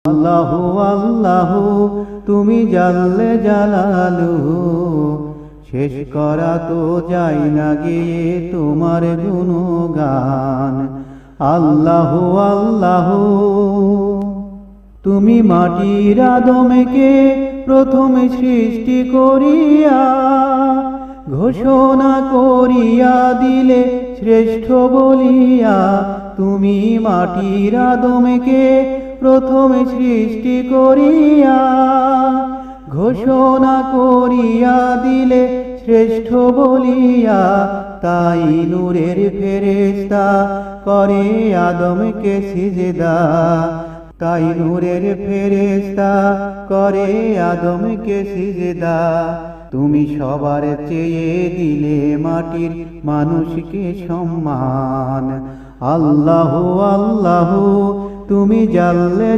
আল্লাহু আল্লাহু তুমি জাল্লে জালালুহু, শেষ করা তো যায় না গিয়ে তোমার গুণগান। আল্লাহু আল্লাহু তুমি মাটির আদমকে প্রথমে সৃষ্টি করিয়া ঘোষণা করিয়া দিলে শ্রেষ্ঠ বলিয়া। তুমি মাটির আদমকে প্রথমে সৃষ্টি করিয়া ঘোষণা করিয়া দিলে শ্রেষ্ঠ বলিয়া। তাই নূরের ফেরেশতা করে আদমকে সিজদা, তাই নূরের ফেরেশতা করে আদমকে সিজদা। তুমি সবার চেয়ে দিলে মাটির মানুষকে সম্মান। আল্লাহু আল্লাহু তুমি জাল্লে